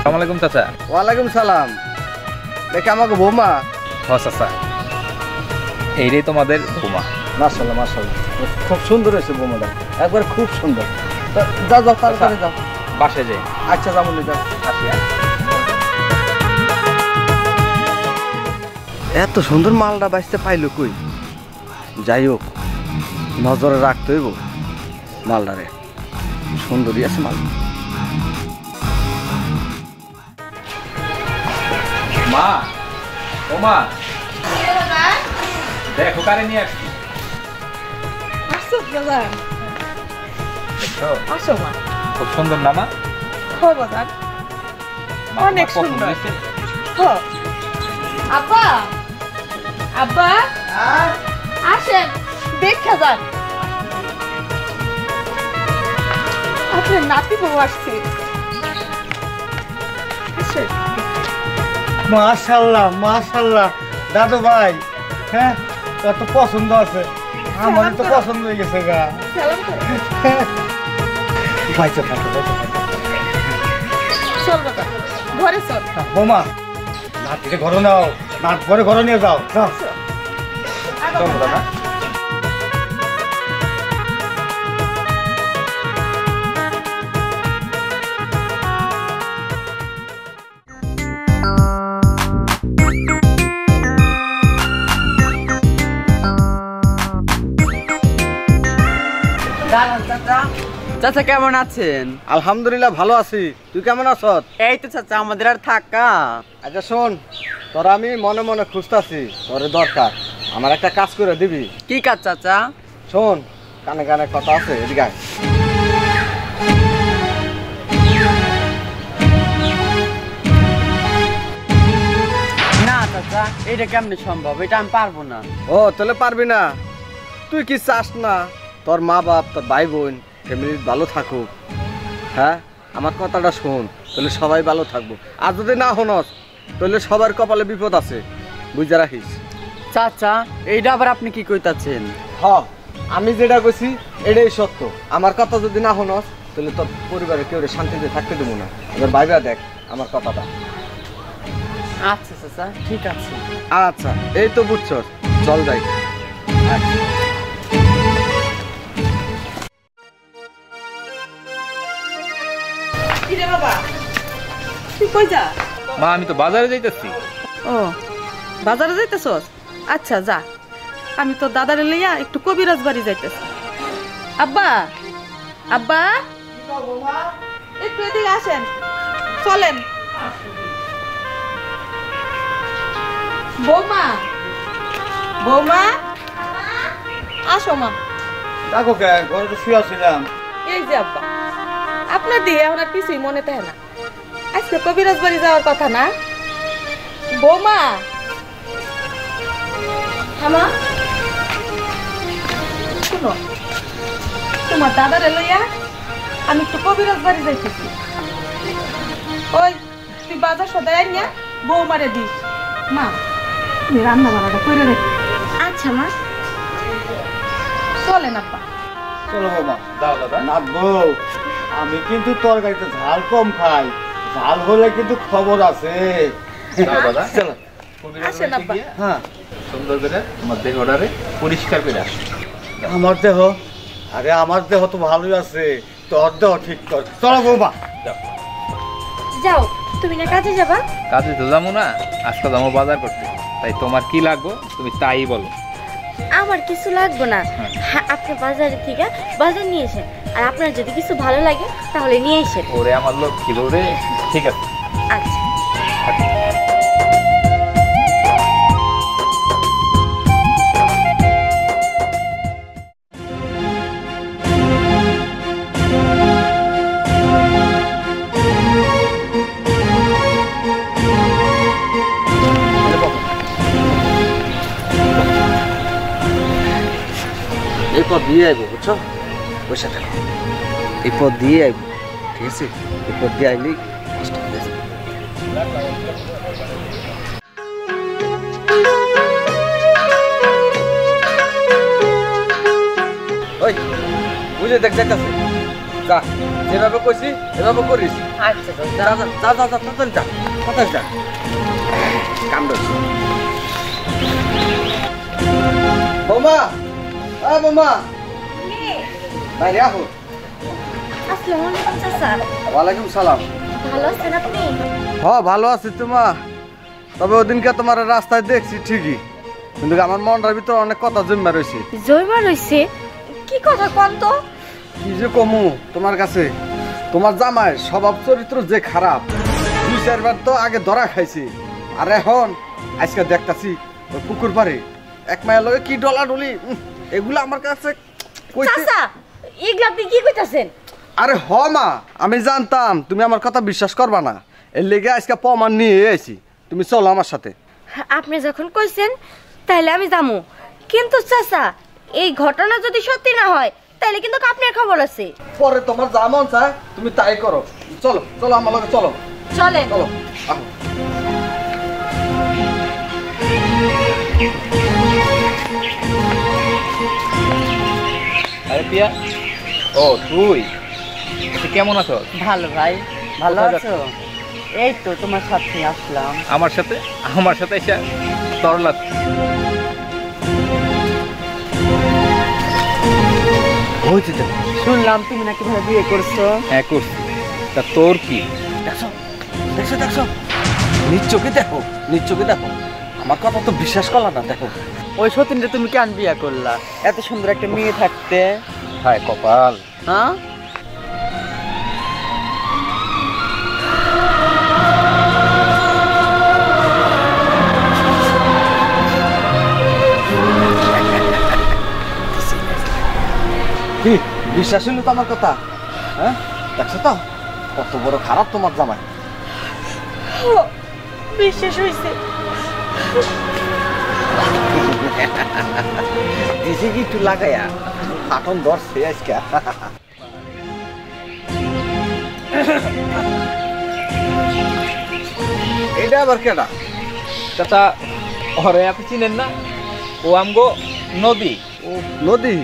আসসালামু আলাইকুম চাচা। ওয়ালাইকুম সালাম। দেখে আমাকে বৌমা? হ্যাঁ চাচা, এইটাই তোমাদের বৌমা। মাশাআল্লাহ মাশাআল্লাহ, খুব সুন্দর হয়েছে বৌমাটা, একবার খুব সুন্দর। যাও যাও তাড়াতাড়ি যাও, বাসায় যাই। আচ্ছা যাবো যাও। এত সুন্দর মালটা বাঁচতে পাইলো কই? যাই হোক, নজরে রাখতে হইব মালটারে, সুন্দরই আছে মাল। মা, ও মা, দেখো কারে নিয়ে আসছি। খুব সুন্দর না মা? অনেক সুন্দর। আব্বা আব্বা আসেন, দেখা যান আপনার নাতি বউ আসছে। মাশাআল্লাহ মাশাআল্লাহ দাদু ভাই, হ্যাঁ কত পছন্দ আছে, আমার তো পছন্দ হয়ে গেছে গা। চল বাবা ঘরে চল। বৌমা নাতিকে ঘরে নাও, নাত ঘরে নিয়ে যাও। চলো দাদা। চাচা কেমন আছেন? আলহামদুলিল্লাহ ভালো আছি, তুই কেমন আছ? এই তো চাচা, আমাদের আর থাকা। আচ্ছা শোন, তোরা আমি মনে মনে খুঁজতাছি, তোরে দরকার, আমার একটা কাজ করে দিবি। কি কাজ চাচা? শোন, কানে কানে কথা আছে, এদিকে আয়। না চাচা, এটা কেমনে সম্ভব? এটা আমি পারবো না। ও তাহলে পারবি না? তুই কি চাস না তোর মা বাপ, তোর ভাই বোন, ফ্যামিলি ভালো থাকুক? হ্যাঁ, আমার কথাটা শোন, তাহলে সবাই ভালো থাকবো। আর যদি না হনস তাহলে সবার কপালে বিপদ আছে, বুঝে রাখিস। চাচা এইটা আবার আপনি কি কইতাছেন? হ, আমি যেটা কইছি এটাই সত্য। আমার কথা যদি না হনস তাহলে তোর পরিবারে কেউ শান্তিতে থাকতে দেবো না। এবার ভাইবা দেখ আমার কথাটা। আচ্ছা চাচা, ঠিক আছে। আচ্ছা, এই তো বুঝছস, চল যাই। আচ্ছা মা, আমি তো বাজারে যাইতেছি। ও বাজারে যাইতেছস? আচ্ছা যা, আমি তো দাদারে লইয়া একটু কবিরাজ বাড়ি যাইতেছি। আব্বা আব্বা একটু এদিকে আসেন, চলেন। বৌমা বৌমা আসো মা। দেখো কে ঘরে তো শুয়ে ছিলাম। এই যে আব্বা, আপনার দিয়ে এখন আর কিছুই মনে থাকে না। আজকে কবিরাজ বাড়ি যাওয়ার কথা না? বৌমা হামা শুনো, তোমার দাদারে লইয়া আমি একটু কবিরাজ বাড়ি যাইতেছি। ওই তুই বাজার সদাই আনিয়া বৌমারে দিস। মা তুমি রান্না বান্নাটা করে রেখে। আচ্ছা মা, চলেন আব্বা। চলো বাবা। দাও দাদা। নাথবো, আমি কিন্তু তরকারিতে ঝাল কম খাই, ঝাল হলে কিন্তু খবর আছে। দাও দাদা। চলো। আসেন আব্বা। হ্যাঁ, সুন্দর করে তোমার দেহটারে পরিষ্কার করে আস। আমার দেহ, আরে আমার দেহ তো ভালোই আছে, তোর দেহ ঠিক কর। চলো বৌমা। যাও, তুমি না কাজে যাবা? কাজে তো যাবো না, আজকে যাবো বাজার করতে। তাই তোমার কি লাগবে তুমি তাই বলো। আমার কিছু লাগবে না, আপনি বাজারে থেকে বাজার নিয়ে এসেন, আর আপনার যদি কিছু ভালো লাগে তাহলে নিয়ে এসেন। ওরে আমার লোক ছিল রে। ঠিক আছে। আচ্ছা। এই পথ দিয়ে আইব, বুঝছো? বসে থাকো, এই পথ দিয়ে আইব, ঠিক আছে? এই পথ দিয়ে আইলি কষ্ট হয়ে যাবে। ওই বুঝে দেখ, দেখতেছে যা যেভাবে কইছি এভাবে করিস। আচ্ছা চাচা। যা যা যা যা তাড়াতাড়ি যা তাড়াতাড়ি যা কাম করছি। বৌমা বৌমা বাইরে আহো। আসসালামু আলাইকুম চাচা। ওয়ালাইকুম সালাম। ভালো আছেন আপনি? হ্যাঁ ভালো আছি তোমা। তবে ওদিনকে তোমার রাস্তায় দেখছি ঠিকই, কিন্তু আমার মনটার ভিতরে অনেক কথা জমা রয়েছে। জয়মা রইছে? কি কথা কোন তো? কি যে কমু তোমার কাছে, তোমার জামাই স্বভাব চরিত্র যে খারাপ, 2-4 বার তো আগে ধরা খাইছি, আর এখন আজকে দেখতাছি ওই পুকুর পাড়ে এক মায়ের লগে কি ডলাডলি, এগুলো আমার কাছে কইতে। চাচা এগুলা আপনি কি কইতাছেন? আরে হ মা, আমি জানতাম তুমি আমার কথা বিশ্বাস করবা না, এর লেগে আজকে প্রমাণ নিয়ে এসেছি। তুমি চলো আমার সাথে। আপনি যখন কইছেন তাহলে আমি যামু, কিন্তু চাচা এই ঘটনা যদি সত্যি না হয় তাহলে কিন্তু আপনার খবর আছে। পরে তোমার যা মন চায় তুমি তাই করো। চলো চলো আমার লগে চলো। চলেন। চলো আহো। আরে পিয়া, ও তুই কেমন আছো? ভালো ভাই, ভালো আছো? এই তো তোমার সাথে আসলাম। আমার সাথে এসে তর লাগছে। শুনলাম তুমি নাকি ভাই বিয়ে করছো। হ্যাঁ করছি, তা তোর কি? দেখছো দেখছো দেখছো, নিজ চোখে দেখো, নিজ চোখে দেখো, আমার কথা তো বিশ্বাস করলা না। দেখো ওই সতীনরে তুমি কেন বিয়ে করলা? এত সুন্দর একটা মেয়ে থাকতে। হায় কপাল। হ্যাঁ কি বিশ্বাস হইলো তো আমার কথা? হ্যাঁ দেখছো তো কত বড় খারাপ তোমার জামাই। বিশ্বাস হইছে। দিছে কি একটু লাগাইয়া কাটন ধরছে আজকে। এটা আবার কেডা? চাচা ওরে আপনি চিনেন না? ও আমগো নদী। ও নদী?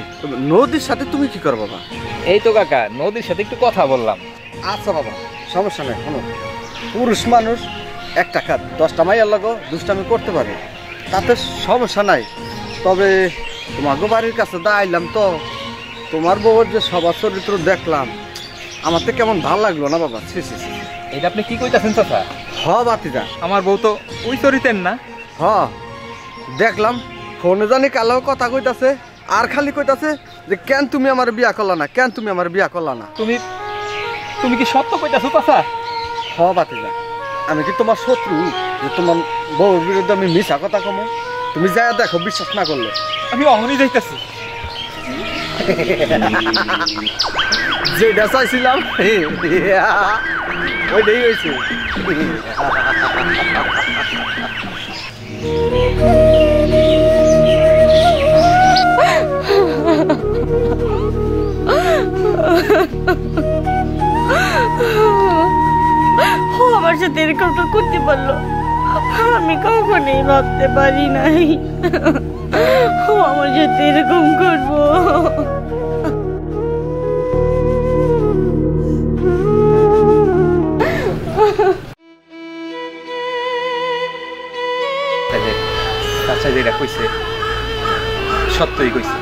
নদীর সাথে তুমি কি করো বাবা? এই তো কাকা, নদীর সাথে একটু কথা বললাম। আচ্ছা বাবা সমস্যা নেই। শোনো, পুরুষ মানুষ একটা কাজ 10টা মাইয়ার লাগো দুষ্টামি করতে পারে, তাতে সমস্যা নাই। তবে তোমাকে বাড়ির কাছে দাঁড়াইলাম তো, তোমার বউর যে স্বভাব চরিত্র দেখলাম, আমার তো কেমন ভালো লাগলো না বাবা। ছি ছি ছি। এটা আপনি কি কইতাছেন চাচা? হ বাতিদা, আমার বউ তো ওই চরিতেন না। হ দেখলাম ফোনে জানি কালাও কথা কইতাছে, আর খালি কইতাছে যে কেন তুমি আমার বিয়া করলা না, কেন তুমি আমার বিয়া করলা না। তুমি কি সত্য কইতাছো চাচা? হ বাতিদা, আমি কি তোমার শত্রু যে তোমার বউর বিরুদ্ধে আমি মিছা কথা কমো? তুমি যা দেখো, বিশ্বাস না করলে। আমি অহনই যাইতাছি। যেটা চাইছিলাম ওইটাই হয়েছে। ও আমার সাথে এরকমটা করতে পারলো, আমি কখনোই ভাবতে পারি নাই ও আমার সাথে এরকম করবো। চাচা যেটা কইছে সত্যই কইছে।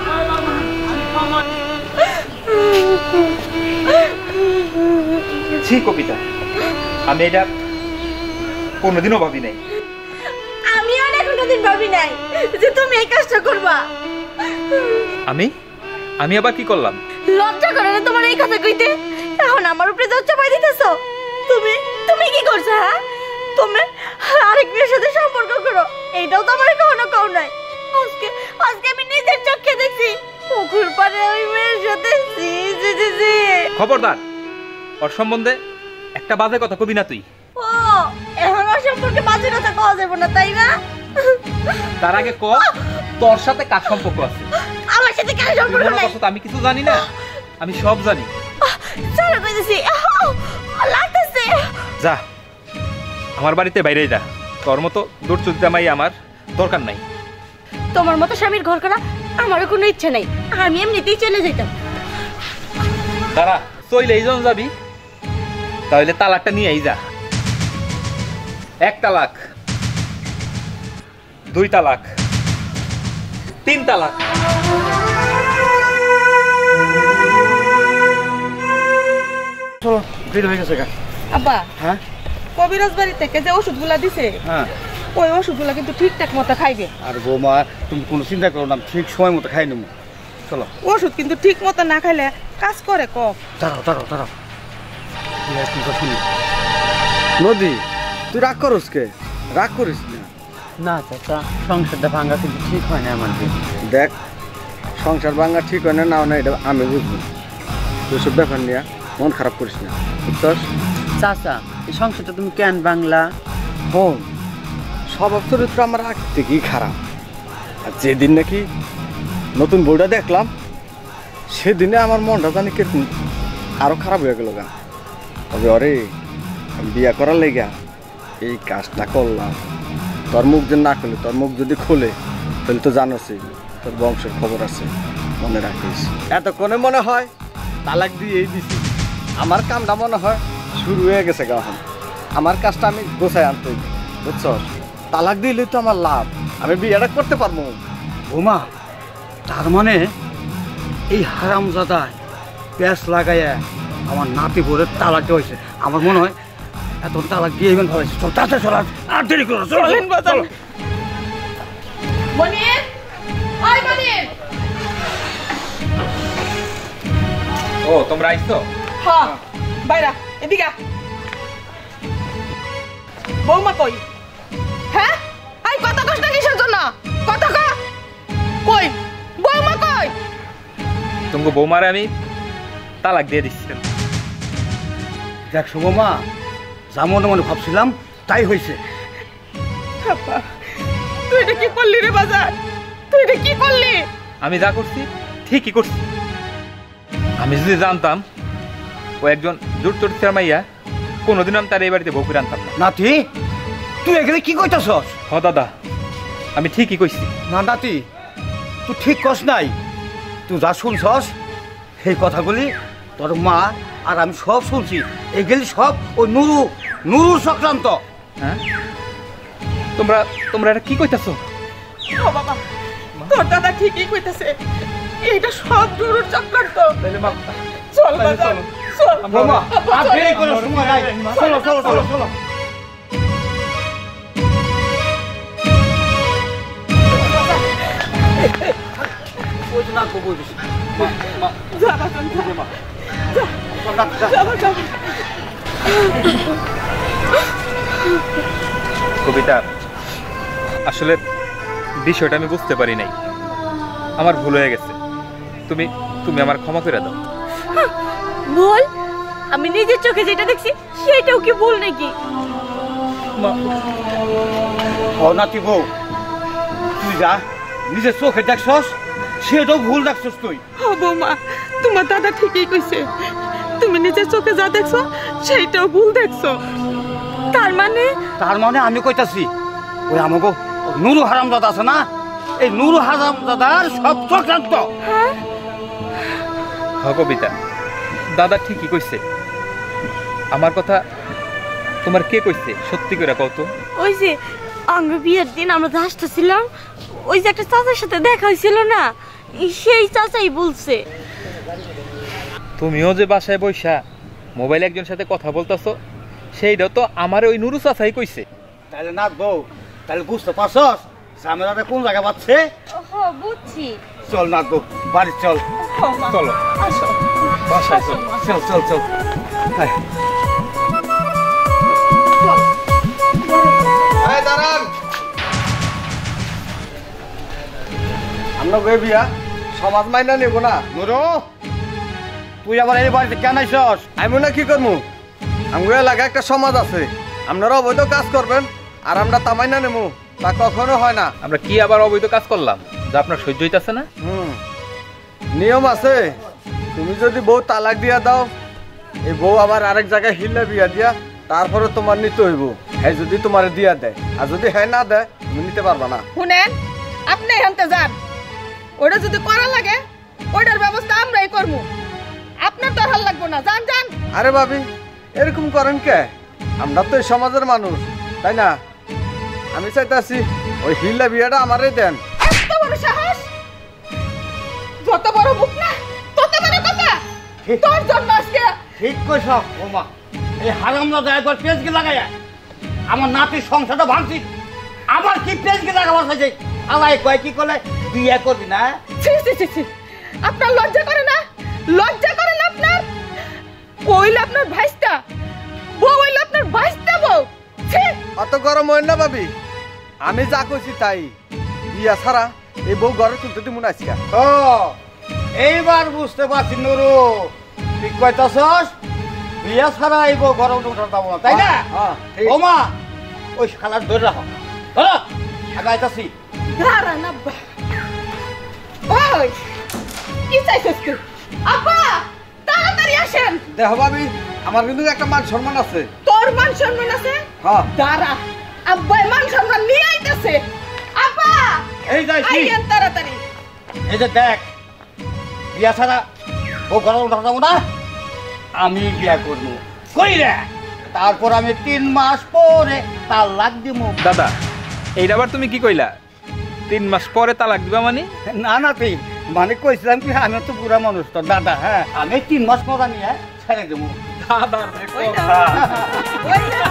ছি কবিতা, আমি এটা কোনোদিনও ভাবি নাই। আমি আর কোনোদিন ভাবি নাই যে তুমি এই কাজটা করবা। আমি আবার কি করলাম? লজ্জা করে না তোমার এই কথা কইতে? এখন আমার উপরে দরজা পাই দিতেছো। তুমি কি করছো? হ্যাঁ, তুমি আরেক মেয়ের সাথে সম্পর্ক করো, এইটাও তো আমার কখনো কও নাই। আজকে আমি নিজের চোখে দেখছি পুকুর পাড়ে ওই মেয়ের সাথে। খবরদার, ওর সম্বন্ধে একটা বাজে কথা কবি না তুই। ও এখন ওর সম্পর্কে বাজে কথা কওয়া যাবে না, তাই না? তার আগে ক, তোর সাথে কার সম্পর্ক আছে? আমার সাথে কার সম্পর্ক নাই? আমি কিছু জানি না? আমি সব জানি। চলো কইতেছি, লাগতেছে। যা আমার বাড়িতে বাইরে যা, তোর মতো দূরচুত জামাই আমার দরকার নাই। তোমার মতো স্বামীর ঘর করা আমারও কোনো ইচ্ছা নাই, আমি এমনিতেই চলে যেতাম। দাঁড়া, চইলেই যখন যাবি তাহলে তালাকটা নিয়েই যা। 1 তালাক, 2 তালাক, 3 তালাক। চলো দেরি হয়ে গেছে গা। আব্বা হ্যাঁ কবিরাজ বাড়ি থেকে যে ওষুধগুলা দিছে হ্যাঁ। ওই ওষুধগুলা কিন্তু ঠিকঠাক মতো খাইবে। আর বৌমা তুমি কোনো চিন্তা করো না, ঠিক সময় মতো খাই নেবো। চলো। ওষুধ কিন্তু ঠিক মতো না খাইলে কাজ করে কম। দাঁড়াও দাঁড়াও দাঁড়াও, শুনি নদী, তুই রাগ করস কে? রাগ করিস না। না চাচা, সংসারটা ভাঙা কিন্তু ঠিক হয় না আমার দিয়ে। দেখ, সংসার ভাঙা ঠিক হয় না না না এটা আমি বুঝবো। তুই সব ব্যাপার নিয়ে মন খারাপ করিস না, বুঝছস? চাচা, এই সংসারটা তুমি কেন বাংলা? হন, স্বভাব চরিত্র আমার আগ থেকেই খারাপ। আর যেদিন নাকি নতুন বইটা দেখলাম সেদিনে আমার মনটা জানি কে আরো খারাপ হয়ে গেল গা। তবে অরে আমি বিয়া করার লেগা এই কাজটা করলাম। তোর মুখ যে না খুলে, তোর মুখ যদি খুলে তাহলে তো জানোসই তোর বংশের খবর আছে, মনে রাখিস। এতক্ষণে মনে হয় তালাক দিয়েই দিছি, আমার কামটা মনে হয় শুরু হয়ে গেছে গা। এখন আমার কাজটা আমি গোছাই আনতে, বুঝছস? তালাক দিলে তো আমার লাভ, আমি বিয়েটা করতে পারবো। বোমা, তার মানে এই হারামজাদায় প্যাঁচ লাগাইয়া আমার নাতি বোরের তালাকটা হয়েছে। আমার মনে হয় এত তালাক দিয়ে এমন ভালো চল তাড়াতাড়ি চল, আর দেরি করো, চলো চলো। মনির, ওই মনির। ও তোমরা আইছো? হ্যাঁ, বাইরা এদিকে আ। বৌমা কই? হ্যাঁ, আই কথা কষ্ট কিসের জন্য? কথা কা কই? বৌমা কই? তোমাকে বৌমারে আমি তালাক দিয়ে দিচ্ছিলাম। দেখছো বোমা, যা মনে মনে ভাবছিলাম তাই হয়েছে। আপা, তুই এটা কি করলি রে বাজার? তুই এটা কি করলি? আমি যা করছি ঠিকই করছি। আমি যদি জানতাম ও একজন জোর চরিত্রের মাইয়া, কোনোদিন আমি তার এই বাড়িতে বউ করে আনতাম না। নাতি, তুই এখানে কি কইতাছস? হ দাদা, আমি ঠিকই কইছি। না নাতি, তুই ঠিক কস নাই। তুই যা শুনছস সেই কথাগুলি তোর মা আর আমি সব শুনছি। এগুলি সব ওই নুরুর চক্রান্ত। হ্যাঁ, তোমরা তোমরা এটা কি কইতাছো? ও বাবা, তোর দাদা ঠিকই কইতাছে, এইটা সব গুরুর চক্রান্ত। চল বাজার, চল। বোমা, আপা, আর চল। দেরি করার সময় নাই। চলো চলো চলো চলো। ওই তো নাক বই দিছে। যা বাজার, যা। যা বাজার। কবিতা, আসলে বিষয়টা আমি বুঝতে পারি নাই, আমার ভুল হয়ে গেছে। তুমি তুমি আমার ক্ষমা করে দাও। বল, আমি নিজের চোখে যেটা দেখছি সেটাও কি ভুল নাকি? ও নাতি বউ, তুই যা নিজের চোখে দেখছস সেটাও ভুল দেখছস তুই। ও বৌমা, তোমার দাদা ঠিকই কইছে, তুমি নিজের চোখে যা দেখছো সেইটাও ভুল দেখছো। তার মানে? তার মানে আমি কইতাছি ওই আমাকে নুরু হারামজাদা আছে না, এই নুরু হারামজাদার সব চক্রান্ত। হ কবিতা, দাদা ঠিকই কইছে। আমার কথা তোমার কে কইছে সত্যি করে কও তো? ওই যে আমরা বিয়ের দিন আমরা হাসতেছিলাম, ওই যে একটা চাচার সাথে দেখা হয়েছিল না, সেই চাচাই বলছে। তুমিও যে বাসায় বইসা মোবাইলে একজনের সাথে কথা বলতেছো, সেইটাও তো আমার ওই নুরু চাচাই কইছে। তাহলে না বউ, তাহলে বুঝতে পারছস ঝামেলাটা কোন জায়গায় পাচ্ছে। বুঝছি। চল না বউ, বাড়ি চল। চলো আসো, বাসায় চল। চল চল চল। হায়। এই দাঁড়ান, আমরা গো বিয়া সমাজ মাইনা নেব না। নুরু, তুই আবার এই বাড়িতে কেন আইছস? আমি না কি করবো, আমার এলাকায় একটা সমাজ আছে, আপনারা অবৈধ কাজ করবেন আর আমরা তা মাইনা নেবো, তা কখনো হয় না। আমরা কি আবার অবৈধ কাজ করলাম যা আপনার সহ্য হইতাছে না? নিয়ম আছে, তুমি যদি বউ তালাক দিয়া দাও, এই বউ আবার আরেক জায়গায় হিল্লা বিয়া দিয়া তারপরে তোমার নিতে হইব। হ্যাঁ যদি তোমার দিয়া দেয়, আর যদি হ্যাঁ না দেয় তুমি নিতে পারবা না। শুনেন, আপনি এখানতে যান, ওটা যদি করা লাগে ওইটার ব্যবস্থা আমরাই করবো, আপনার তো হাল লাগবে না, যান যান। আরে ভাবি এরকম করেন কে? আমরা তো এই সমাজের মানুষ, তাই না? আমি চাইতাছি ওই হিল্লা বিয়াটা আমারই দেন। এত বড় সাহস, যত বড় মুখ না তত বড় কথা। তোর জন্য আজকে ঠিক কইছ ওমা, এই হারামজাদা একবার পেজকে লাগাইয়া আমার নাতির সংসারটা ভাঙছি। আমার কি পেজকে লাগাবার চাইছে? আলাই কয় কি করলে বিয়ে করবি না? ছি ছি ছি ছি, আপনার লজ্জা করে না? লজ্জা করে না আপনার? কইলে আপনার ভাইস্তা বউ, হইলে আপনার ভাইস্তা বউ। ছি, অত গরম হয় না ভাবি, আমি যা কইছি তাই। বিয়া ছাড়া এই বউ ঘরে তুলতে দিব না আজকে। ও এইবার বুঝতে পারছি নুরু, ঠিক কইতাছস। বিয়া ছাড়া এই বউ ঘরে উঠে যাবো না, তাই না? ঠিক। ওমা ওই শালার ধরে রাখো, ধরো আগাইতাছি। দাঁড়ান আব্বা। ওই কি চাইছিস তুই? আব্বা তাড়াতাড়ি আসেন। দেখো ভাবি, আমার কিন্তু একটা মান সম্মান আছে। তোর মান সম্মান আছে? হ্যাঁ। দাঁড়া, আব্বা মান সম্মান নিয়ে আইতাছে। আব্বা এই যাইছি। আইয়েন তাড়াতাড়ি। এই যে দেখ, বিয়া ছাড়া বউ ঘরে উঠে যাবো না, আমি বিয়া করবো। কই রে, তারপর আমি 3 মাস পরে তালাক দিব। দাদা এইটা আবার তুমি কি কইলা? 3 মাস পরে তালাক দিবা মানে? না না তুই মানে কইছিলাম কি, আমি তো বুড়া মানুষ তো দাদা। হ্যাঁ, আমি 3 মাস পর নিয়ে ছেড়ে দেবো। দাদা ওই না, ওই না।